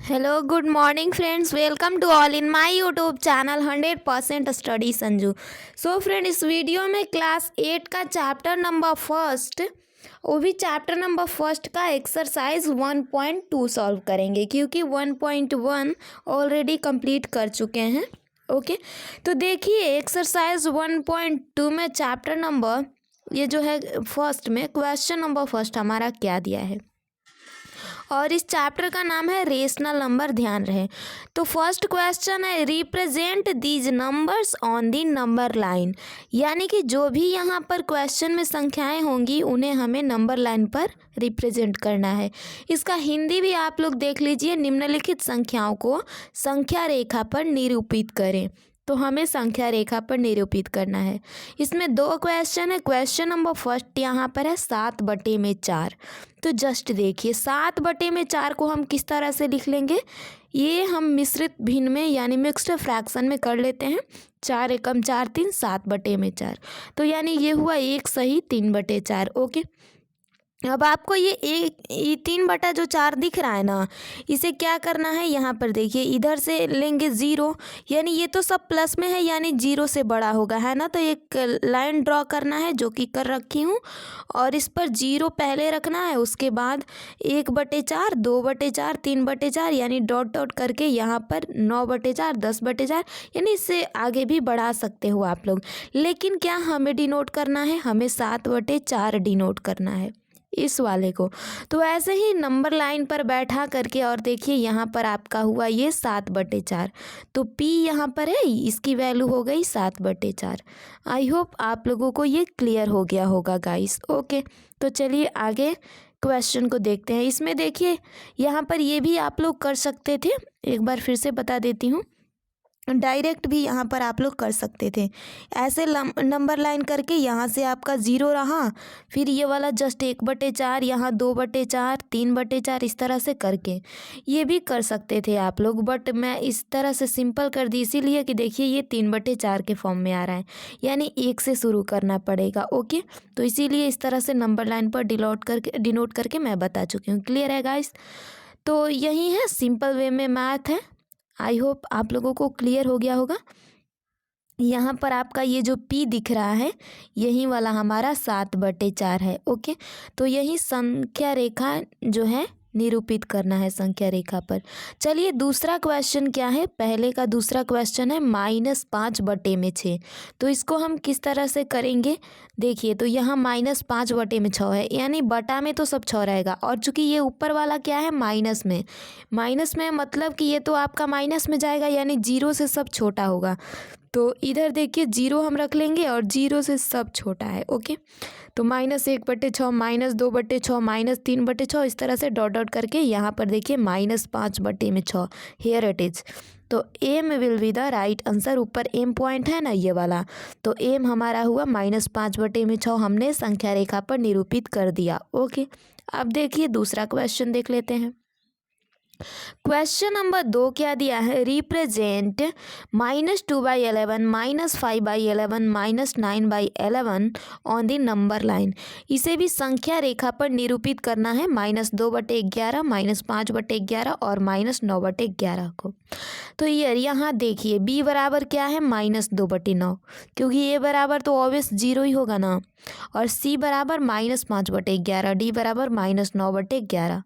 Hello, good morning, friends. Welcome to all in my YouTube channel 100% study Sanju. So friend, इस video में class 8 का chapter number first, वो भी chapter number first का exercise 1.2 solve करेंगे, क्योंकि 1.1 ऑलरेडी कंप्लीट कर चुके हैं। ओके, तो देखिए एक्सरसाइज 1.2 में चैप्टर नंबर ये जो है फर्स्ट में क्वेश्चन नंबर फर्स्ट हमारा क्या दिया है, और इस चैप्टर का नाम है रेशनल नंबर। ध्यान रहे, तो फर्स्ट क्वेश्चन है represent these numbers on the number line, यानी कि जो भी यहाँ पर क्वेश्चन में संख्याएं होंगी उन्हें हमें नंबर लाइन पर रिप्रेजेंट करना है। इसका हिंदी भी आप लोग देख लीजिए, निम्नलिखित संख्याओं को संख्या रेखा पर निरूपित करें। तो हमें संख्या रेखा पर निरूपित करना है। इसमें दो क्वेश्चन है। क्वेश्चन नंबर फर्स्ट यहाँ पर है 7/4। तो जस्ट देखिए 7/4 को हम किस तरह से लिख लेंगे, ये हम मिश्रित भिन्न में यानी मिक्स्ड फ्रैक्शन में कर लेते हैं। 4 एकम 4 3 7/4। तो यानी ये हुआ 1 सही 3/4। ओके, अब आपको ये 3/4 दिख रहा है ना, इसे क्या करना है, यहाँ पर देखिए इधर से लेंगे 0, यानी ये तो सब प्लस में है यानी 0 से बड़ा होगा, है ना। तो एक लाइन ड्रॉ करना है जो कि कर रखी हूँ, और इस पर 0 पहले रखना है, उसके बाद 1/4 2/4 3/4 यानी डॉट डॉट करके यहाँ पर 9/4 10/4, यानी इससे आगे भी बढ़ा सकते हो आप लोग। लेकिन क्या हमें डिनोट करना है, हमें 7/4 डिनोट करना है इस वाले को। तो ऐसे ही नंबर लाइन पर बैठा करके, और देखिए यहाँ पर आपका हुआ ये 7/4, तो P यहाँ पर है, इसकी वैल्यू हो गई 7/4। आई होप आप लोगों को ये क्लियर हो गया होगा गाइस। ओके, तो चलिए आगे क्वेश्चन को देखते हैं। इसमें देखिए यहाँ पर ये भी आप लोग कर सकते थे, एक बार फिर से बता देती हूँ, डायरेक्ट भी यहाँ पर आप लोग कर सकते थे। ऐसे नंबर लाइन करके यहाँ से आपका 0 रहा, फिर ये वाला जस्ट 1/4, यहाँ 2/4 3/4, इस तरह से करके ये भी कर सकते थे आप लोग। बट मैं इस तरह से सिंपल कर दी इसीलिए कि देखिए ये 3/4 के फॉर्म में आ रहा है, यानी 1 से शुरू करना पड़ेगा। ओके, तो इसीलिए इस तरह से नंबर लाइन पर डिनोट करके मैं बता चुकी हूँ। क्लियर है गाइस? तो यही है, सिंपल वे में मैथ है। आई होप आप लोगों को क्लियर हो गया होगा। यहाँ पर आपका ये जो P दिख रहा है, यही वाला हमारा 7/4 है। ओके, तो यही संख्या रेखा जो है निरूपित करना है संख्या रेखा पर। चलिए दूसरा क्वेश्चन क्या है, पहले का दूसरा क्वेश्चन है -5/6। तो इसको हम किस तरह से करेंगे, देखिए तो यहाँ -5/6 है, यानी बटा में तो सब 6 रहेगा, और चूंकि ये ऊपर वाला क्या है माइनस में मतलब कि ये तो आपका माइनस में जाएगा, यानी 0 से सब छोटा होगा। तो इधर देखिए 0 हम रख लेंगे और 0 से सब छोटा है। ओके, तो -1/6 -2/6 -3/6, इस तरह से डॉट डॉट करके यहाँ पर देखिए -5/6 हियर इट इज। तो M will be the right answer. ऊपर एम पॉइंट है ना ये वाला, तो एम हमारा हुआ -5/6, हमने संख्या रेखा पर निरूपित कर दिया। ओके, अब देखिए दूसरा क्वेश्चन देख लेते हैं। क्वेश्चन नंबर 2 क्या दिया है, represent -2/11 -5/11 -9/11 on the number line. इसे भी संख्या रेखा पर निरूपित करना है, -2/11 -5/11 और -9/11 को। तो यार यहाँ देखिए b बराबर क्या है, -2/9, क्योंकि a बराबर तो ऑब्वियस 0 ही होगा ना, और c बराबर -5/11, d बराबर -9/11।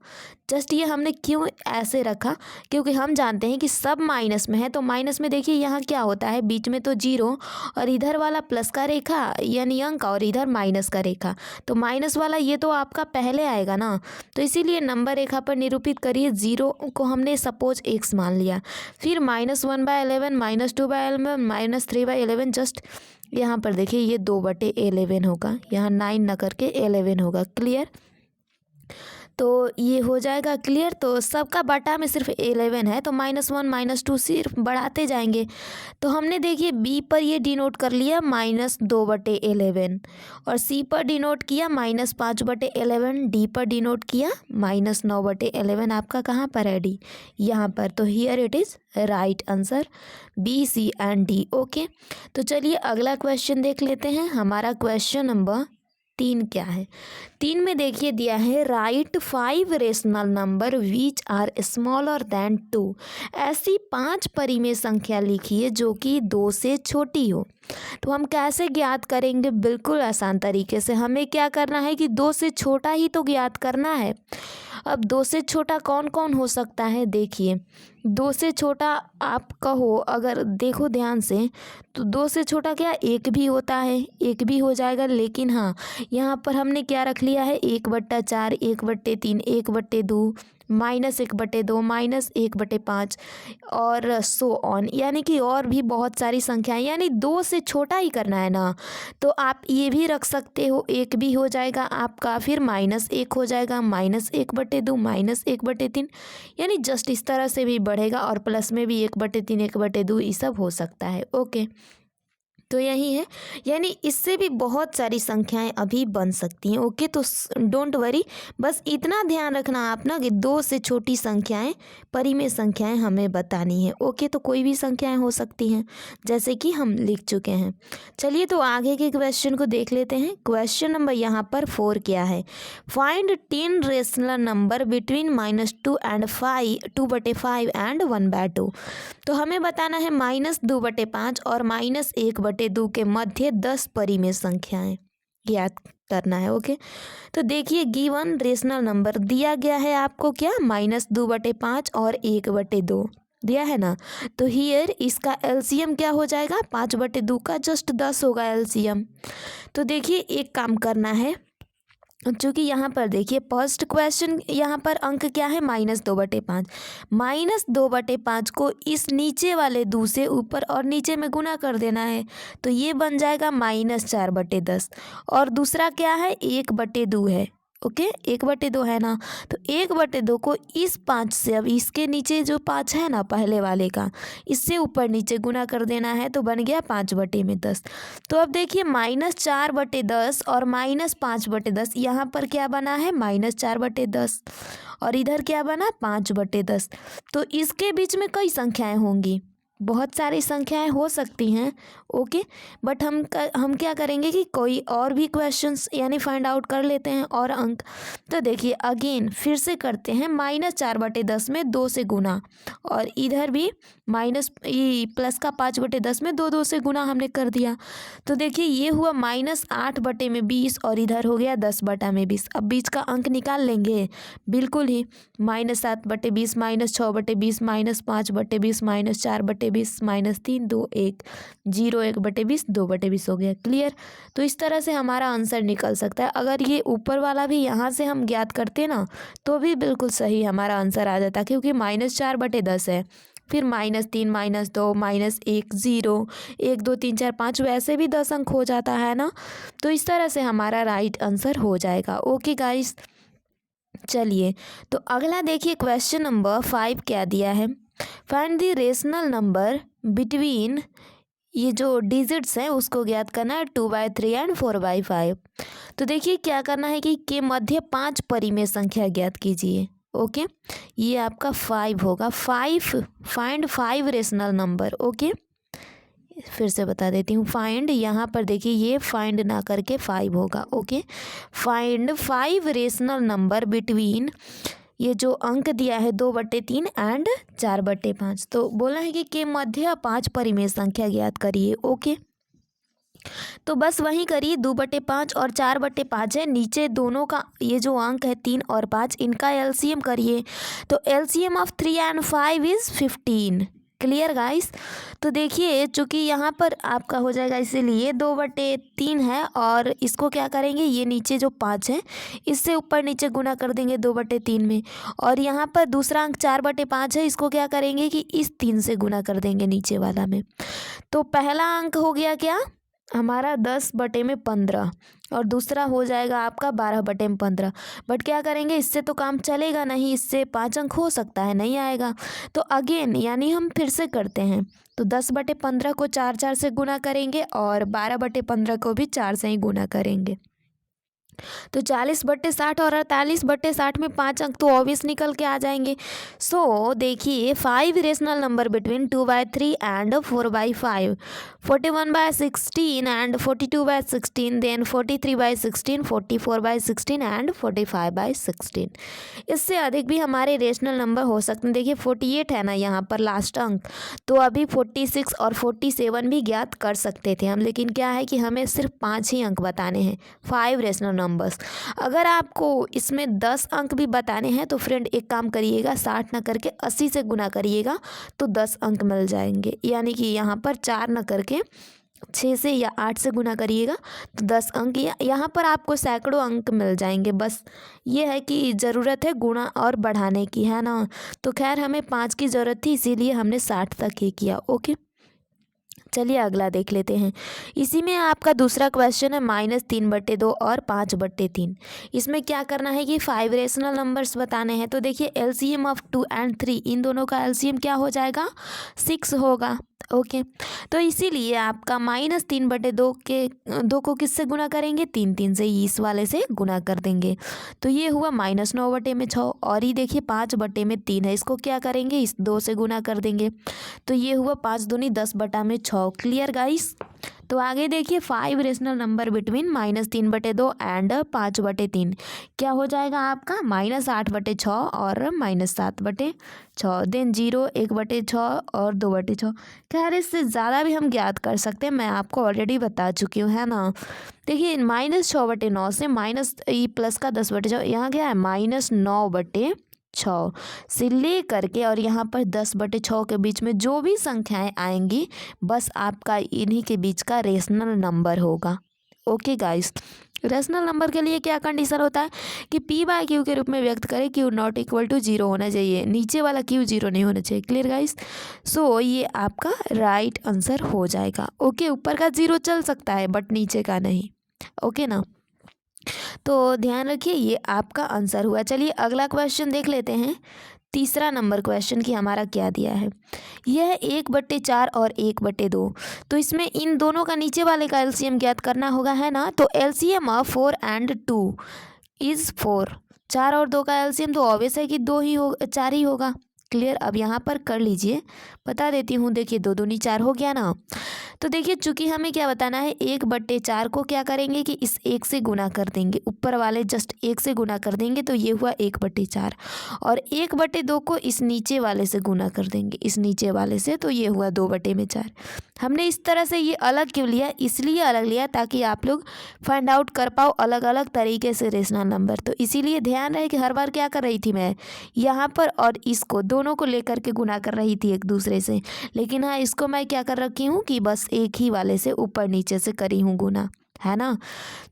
जस्ट ये हमने क्यों ऐसे रखा, क्योंकि हम जानते हैं कि सब माइनस में है। तो माइनस में देखिए यहाँ क्या होता है, बीच में तो 0 और इधर वाला प्लस का रेखा यानी अंक, और इधर माइनस का रेखा, तो माइनस वाला ये तो आपका पहले आएगा ना। तो इसीलिए नंबर रेखा पर निरूपित करिए, 0 को हमने सपोज x मान लिया, फिर -1/11 -2/11 -3/11, जस्ट यहाँ पर देखिए ये 2/11 होगा, यहाँ 9 न करके 11 होगा। क्लियर? तो ये हो जाएगा क्लियर। तो सबका बटा में सिर्फ 11 है, तो -1 -2 सिर्फ बढ़ाते जाएंगे। तो हमने देखिए बी पर ये डिनोट कर लिया -2/11, और सी पर डिनोट किया -5/11, डी पर डिनोट किया -9/11। आपका कहाँ पर है डी, यहाँ पर। तो here it is right answer B C and D. Okay, तो चलिए अगला क्वेश्चन देख लेते हैं। हमारा क्वेश्चन नंबर 3 क्या है? 3 में देखिए दिया है right 5 rational number which are smaller than 2। ऐसी 5 परिमेय संख्या लिखिए जो कि 2 से छोटी हो। तो हम कैसे ज्ञात करेंगे? बिल्कुल आसान तरीके से। हमें क्या करना है कि 2 से छोटा ही तो ज्ञात करना है। अब 2 से छोटा कौन कौन हो सकता है? देखिए 2 से छोटा आप कहो, अगर देखो ध्यान से, तो 2 से छोटा क्या 1 भी होता है, 1 भी हो जाएगा। लेकिन हाँ, यहाँ पर हमने क्या रख लिया है? 1/4, 1/3, 1/2, -1/2, -1/5 और सो ऑन, यानी कि और भी बहुत सारी संख्याएं, यानी 2 से छोटा ही करना है ना। तो आप ये भी रख सकते हो, 1 भी हो जाएगा आपका, फिर -1 हो जाएगा, -1/2, -1/3, यानी जस्ट इस तरह से भी बढ़ेगा और प्लस में भी 1/3, 1/2 ये सब हो सकता है। ओके, तो यही है, यानी इससे भी बहुत सारी संख्याएं अभी बन सकती हैं। ओके, तो डोंट वरी, बस इतना ध्यान रखना आप ना कि 2 से छोटी संख्याएं, परिमेय संख्याएं हमें बतानी है। ओके, तो कोई भी संख्याएं हो सकती हैं जैसे कि हम लिख चुके हैं। चलिए तो आगे के क्वेश्चन को देख लेते हैं। क्वेश्चन नंबर यहाँ पर 4 क्या है? Find 10 rational number between -2 and 5, 2/5 and 1/2। तो हमें बताना है -2/5 और -1/2 के मध्य 10 परिमेय संख्याएं ज्ञात करना है। ओके, तो देखिए गिवन रेशनल नंबर दिया गया है आपको क्या? -2/5 और 1/2 दिया है ना। तो हियर इसका एलसीएम क्या हो जाएगा? 5/2 का जस्ट 10 होगा एलसीएम। तो देखिए एक काम करना है, चूँकि यहाँ पर देखिए फर्स्ट क्वेश्चन, यहाँ पर अंक क्या है? -2/5। -2/5 को इस नीचे वाले 2 से ऊपर और नीचे में गुना कर देना है, तो ये बन जाएगा -4/10। और दूसरा क्या है? 1/2 है। ओके, 1/2 है ना। तो 1/2 को इस 5 से, अब इसके नीचे जो 5 है ना पहले वाले का, इससे ऊपर नीचे गुना कर देना है, तो बन गया 5/10। तो अब देखिए -4/10 और -5/10, यहाँ पर क्या बना है? -4/10 और इधर क्या बना? 5/10। तो इसके बीच में कई संख्याएं होंगी, बहुत सारी संख्याएं हो सकती हैं। ओके, बट हम क्या करेंगे कि कोई और भी क्वेश्चंस यानी फाइंड आउट कर लेते हैं और अंक। तो देखिए अगेन फिर से करते हैं, -4/10 में 2 से गुना, और इधर भी प्लस का 5/10 में 2 से गुना हमने कर दिया। तो देखिए ये हुआ -8/20 और इधर हो गया 10/20। अब बीच का अंक निकाल लेंगे, बिल्कुल ही, -7/20, -6/20, -5/20, -4/20, -3, 2, 1, 0, 1/20, 2/20 हो गया। क्लियर? तो इस तरह से हमारा आंसर निकल सकता है। अगर ये ऊपर वाला भी यहाँ से हम ज्ञात करते ना, तो भी बिल्कुल सही हमारा आंसर आ जाता, क्योंकि -4/10 है, फिर -3, -2, -1, 0, 1, 2, 3, 4, 5, वैसे भी 10 अंक हो जाता है ना। तो इस तरह से हमारा राइट आंसर हो जाएगा। ओके गाइस, चलिए तो अगला देखिए क्वेश्चन नंबर 5 क्या दिया है? Find the rational number between, ये जो डिजिट्स हैं उसको ज्ञात करना है, 2/3 एंड 4/5। तो देखिए क्या करना है कि के मध्य 5 परिमेय संख्या ज्ञात कीजिए। ओके, ये आपका 5 होगा। Find 5 rational number. ओके, फिर से बता देती हूँ, फाइंड, यहाँ पर देखिए ये फाइंड ना करके 5 होगा। Okay, find 5 rational number between, ये जो अंक दिया है 2/3 एंड 4/5, तो बोला है कि के मध्य 5 परिमेय संख्या ज्ञात करिए। ओके, तो बस वहीं करिए, 2/5 और 4/5 है, नीचे दोनों का ये जो अंक है 3 और 5, इनका एलसीएम करिए। तो LCM of 3 and 5 is 15। Clear guys? तो देखिए चूँकि यहाँ पर आपका हो जाएगा, इसीलिए 2/3 है, और इसको क्या करेंगे, ये नीचे जो 5 है इससे ऊपर नीचे गुना कर देंगे 2/3 में, और यहाँ पर दूसरा अंक 4/5 है, इसको क्या करेंगे कि इस 3 से गुना कर देंगे नीचे वाला में। तो पहला अंक हो गया क्या हमारा 10/15, और दूसरा हो जाएगा आपका 12/15। बट क्या करेंगे, इससे तो काम चलेगा नहीं, इससे 5 अंक हो सकता है, नहीं आएगा। तो अगेन यानी हम फिर से करते हैं, तो 10/15 को 4 से गुना करेंगे और 12/15 को भी 4 से ही गुना करेंगे। तो 40/60 और 48/60 में 5 अंक तो ऑब्वियस निकल के आ जाएंगे। सो देखिए 5 rational number between 2/3 and 4/5, 41/16 and 42/16, then 43/16, 44/16 and 45/16। इससे अधिक भी हमारे रेशनल नंबर हो सकते हैं। देखिए 48 है ना यहाँ पर लास्ट अंक, तो अभी 46 और 47 भी ज्ञात कर सकते थे हम, लेकिन क्या है कि हमें सिर्फ 5 ही अंक बताने हैं, 5 रेशनल नंबर्स। अगर आपको इसमें 10 अंक भी बताने हैं तो फ्रेंड एक काम करिएगा, 60 न करके 80 से गुना करिएगा तो 10 अंक मिल जाएंगे। यानी कि यहाँ पर 4 न करके 6 से या 8 से गुना करिएगा तो 10 अंक, या यहाँ पर आपको सैकड़ों अंक मिल जाएंगे। बस ये है कि ज़रूरत है गुणा और बढ़ाने की, है ना। तो खैर हमें 5 की ज़रूरत थी, इसीलिए हमने 60 तक ही किया। ओके, चलिए अगला देख लेते हैं। इसी में आपका दूसरा क्वेश्चन है -3/2 और 5/3। इसमें क्या करना है कि 5 रेशनल नंबर्स बताने हैं। तो देखिए एलसीएम ऑफ 2 एंड 3, इन दोनों का एलसीएम क्या हो जाएगा, 6 होगा। ओके, तो इसीलिए आपका -3/2 के 2 को किससे गुना करेंगे, 3 से, इस वाले से गुना कर देंगे। तो ये हुआ -9/6। और ये देखिए 5/3 है, इसको क्या करेंगे, इस 2 से गुना कर देंगे। तो ये हुआ 5 दूनी 10/6। Clear guys. तो आगे देखिए 5 रेशनल नंबर बिटवीन -3/2 एंड 5/3 क्या हो जाएगा आपका, -8/6 और -7/6, देन 0, 1/6 और 2/6। खैर इससे ज़्यादा भी हम ज्ञात कर सकते हैं, मैं आपको ऑलरेडी बता चुकी हूँ, है ना। देखिए -6/9 से माइनस प्लस का 10/6, यहाँ क्या है -9/6 से ले करके और यहाँ पर 10/6 के बीच में जो भी संख्याएं आएंगी बस आपका इन्हीं के बीच का रेशनल नंबर होगा। ओके गाइस, रेशनल नंबर के लिए क्या कंडीशन होता है कि p/q के रूप में व्यक्त करें, q नॉट इक्वल टू 0 होना चाहिए, नीचे वाला q 0 नहीं होना चाहिए। Clear guys. सो ये आपका राइट आंसर हो जाएगा। ओके, ऊपर का 0 चल सकता है बट नीचे का नहीं। ओके ना, तो ध्यान रखिए ये आपका आंसर हुआ। चलिए अगला क्वेश्चन देख लेते हैं। तीसरा नंबर क्वेश्चन की हमारा क्या दिया है, यह 1/4 और 1/2। तो इसमें इन दोनों का नीचे वाले का एलसीएम ज्ञात करना होगा, है ना। तो एलसीएम ऑफ 4 एंड 2 इज़ 4। 4 और 2 का एलसीएम तो ऑब्वियस है कि 2 ही हो, 4 ही होगा। क्लियर, अब यहाँ पर कर लीजिए, बता देती हूँ। देखिए 2 दूनी 4 हो गया ना। तो देखिए चूंकि हमें क्या बताना है, 1/4 को क्या करेंगे कि इस 1 से गुना कर देंगे, ऊपर वाले जस्ट 1 से गुना कर देंगे तो ये हुआ 1/4, और 1/2 को इस नीचे वाले से गुना कर देंगे, इस नीचे वाले से, तो ये हुआ 2/4। हमने इस तरह से ये अलग क्यों लिया, इसलिए अलग लिया ताकि आप लोग फाइंड आउट कर पाओ अलग अलग तरीके से रेशनल नंबर। तो इसीलिए ध्यान रहे कि हर बार क्या कर रही थी मैं, यहाँ पर और इसको दोनों को लेकर के गुना कर रही थी एक दूसरे से, लेकिन हाँ इसको मैं क्या कर रखी हूँ कि बस एक ही वाले से ऊपर नीचे से करी हूँ गुना, है ना।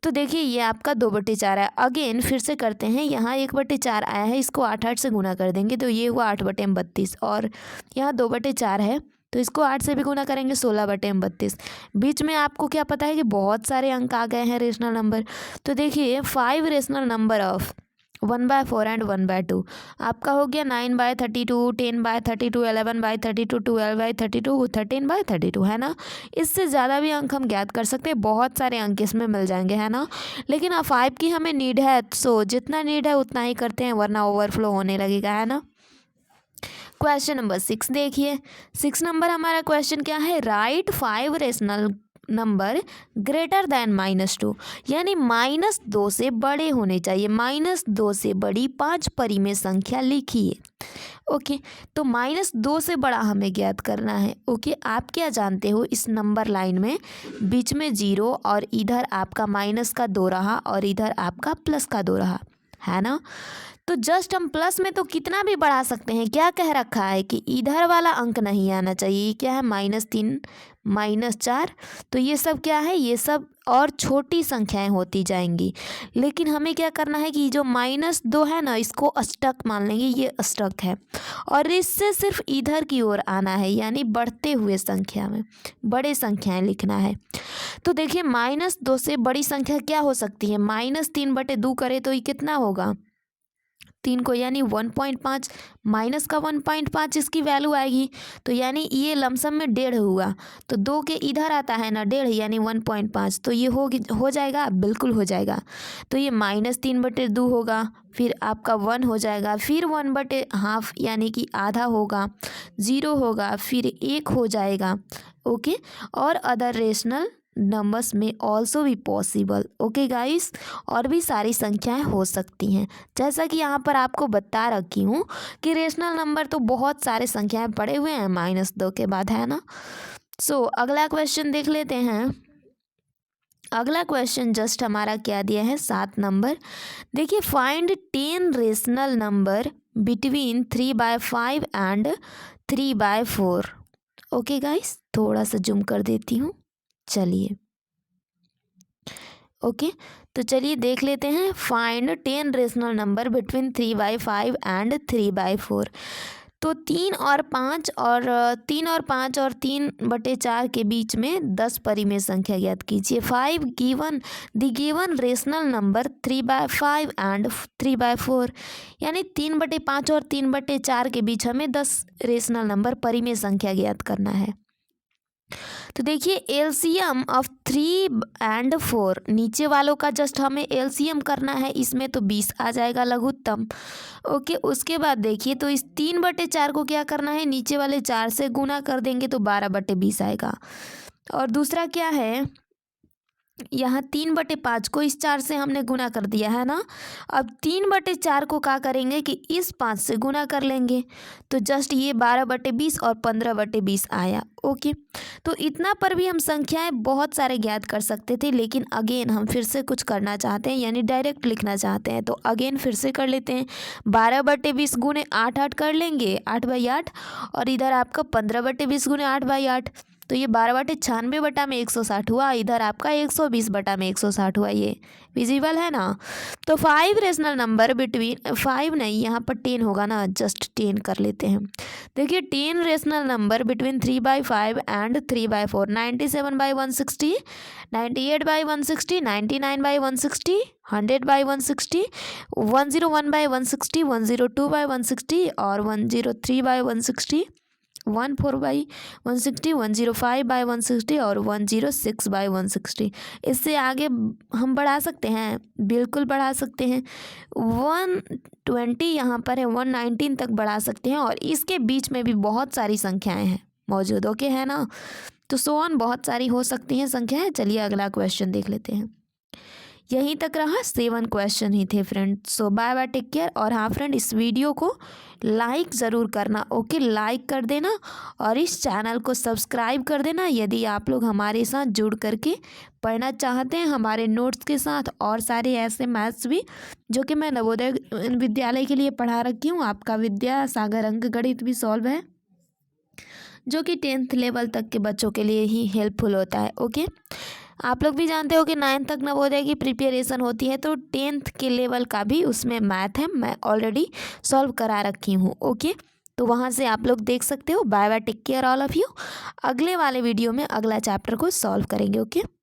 तो देखिए ये आपका 2/4 है। अगेन फिर से करते हैं, यहाँ 1/4 आया है, इसको 8 से गुना कर देंगे तो ये हुआ 8/32, और यहाँ 2/4 है तो इसको 8 से भी गुना करेंगे, 16/32। बीच में आपको क्या पता है कि बहुत सारे अंक आ गए हैं रेशनल नंबर। तो देखिए 5 रेशनल नंबर ऑफ 1/4 एंड 1/2 आपका हो गया 9/32, 10/32, 11/32, 12/32, 13/32, है ना। इससे ज़्यादा भी अंक हम ज्ञात कर सकते हैं, बहुत सारे अंक इसमें मिल जाएंगे, है ना। लेकिन अब 5 की हमें नीड है, सो जितना नीड है उतना ही करते हैं, वरना ओवरफ्लो होने लगेगा, है ना। क्वेश्चन नंबर 6 देखिए। 6 नंबर हमारा क्वेश्चन क्या है, right 5 rational number greater than -2, यानी -2 से बड़े होने चाहिए, -2 से बड़ी 5 परिमेय संख्या लिखिए। ओके, तो -2 से बड़ा हमें ज्ञात करना है। ओके, आप क्या जानते हो, इस नंबर लाइन में बीच में 0 और इधर आपका माइनस का 2 रहा और इधर आपका प्लस का 2 रहा, है ना। तो जस्ट हम प्लस में तो कितना भी बढ़ा सकते हैं, क्या कह रखा है कि इधर वाला अंक नहीं आना चाहिए। क्या है, -3, -4, तो ये सब क्या है, ये सब और छोटी संख्याएं होती जाएंगी। लेकिन हमें क्या करना है कि जो -2 है ना, इसको अष्टक मान लेंगे, ये अष्टक है, और इससे सिर्फ इधर की ओर आना है, यानी बढ़ते हुए संख्या में बड़े संख्याएं लिखना है। तो देखिए -2 से बड़ी संख्या क्या हो सकती है, -3/2 करे तो ये कितना होगा, 3 को, यानी 1.5 माइनस का 1.5 इसकी वैल्यू आएगी। तो यानी ये लमसम में 1.5 हुआ, तो 2 के इधर आता है ना 1.5 यानी 1.5, तो ये हो जाएगा, बिल्कुल हो जाएगा। तो ये -3/2 होगा, फिर आपका 1 हो जाएगा, फिर 1/2 यानी कि आधा होगा, 0 होगा, फिर 1 हो जाएगा। ओके, और अदर रेशनल नंबर्स में ऑल्सो भी पॉसिबल। ओके गाइस, और भी सारी संख्याएं हो सकती हैं, जैसा कि यहाँ पर आपको बता रखी हूँ कि रेशनल नंबर तो बहुत सारे संख्याएं पड़े हुए हैं -2 के बाद, है ना। सो अगला क्वेश्चन देख लेते हैं। अगला क्वेश्चन जस्ट हमारा क्या दिया है, 7 नंबर। देखिए, find 10 rational number between 3/5 and 3/4। Okay guys, थोड़ा सा जूम कर देती हूँ। चलिए, ओके, तो चलिए देख लेते हैं। Find 10 rational number between 3/5 and 3/4। तो 3 और 5 और 3/4 के बीच में 10 परिमेय संख्या ज्ञात कीजिए। 5 given the given rational number 3/5 and 3/4, यानी 3/5 और 3/4 के बीच हमें 10 रेशनल नंबर परिमेय संख्या ज्ञात करना है। तो देखिए, एलसीएम ऑफ 3 एंड 4, नीचे वालों का जस्ट हमें एलसीएम करना है, इसमें तो 20 आ जाएगा लघुत्तम। ओके, उसके बाद देखिए, तो इस 3/4 को क्या करना है, नीचे वाले 4 से गुना कर देंगे तो 12/20 आएगा। और दूसरा क्या है, यहाँ 3/5 को इस 4 से हमने गुना कर दिया है ना। अब 3/4 को क्या करेंगे कि इस 5 से गुना कर लेंगे, तो जस्ट ये 12/20 और 15/20 आया। ओके, तो इतना पर भी हम संख्याएं बहुत सारे ज्ञात कर सकते थे, लेकिन अगेन हम फिर से कुछ करना चाहते हैं, यानी डायरेक्ट लिखना चाहते हैं, तो अगेन फिर से कर लेते हैं। 12/20 गुने 8 कर लेंगे, 8/8, और इधर आपका 15/20 गुने 8/8, तो ये 12/96/160 हुआ, इधर आपका 120/160 हुआ। ये विजिबल है ना। तो 5 रेशनल नंबर बिटवीन 5 नहीं, यहाँ पर 10 होगा ना, जस्ट 10 कर लेते हैं। देखिए, 10 रेशनल नंबर बिटवीन 3/5 एंड 3/4, 97/160, 98/160, 99/160, 100/160, 101/160, 102/160 और 103/160, 14/160, 105/160 और 106/160। इससे आगे हम बढ़ा सकते हैं, बिल्कुल बढ़ा सकते हैं। 120 यहाँ पर है, 119 तक बढ़ा सकते हैं, और इसके बीच में भी बहुत सारी संख्याएं हैं मौजूद। ओके, है ना। तो सो ऑन बहुत सारी हो सकती हैं संख्याएं। चलिए अगला क्वेश्चन देख लेते हैं। यहीं तक रहा, 7 क्वेश्चन ही थे फ्रेंड। सो बाय बाय, टेक केयर। और हाँ फ्रेंड, इस वीडियो को लाइक ज़रूर करना। ओके, लाइक कर देना और इस चैनल को सब्सक्राइब कर देना यदि आप लोग हमारे साथ जुड़ करके पढ़ना चाहते हैं, हमारे नोट्स के साथ और सारे ऐसे मैथ्स भी जो कि मैं नवोदय विद्यालय के लिए पढ़ा रखी हूँ। आपका विद्यासागर अंक गणित भी सॉल्व है, जो कि 10th लेवल तक के बच्चों के लिए ही हेल्पफुल होता है। ओके, आप लोग भी जानते हो कि 9th तक नवोदय की प्रिपरेशन होती है, तो 10th के लेवल का भी उसमें मैथ है, मैं ऑलरेडी सॉल्व करा रखी हूँ। ओके, तो वहाँ से आप लोग देख सकते हो। Bye bye, take care all of you. अगले वाले वीडियो में अगला चैप्टर को सॉल्व करेंगे। ओके।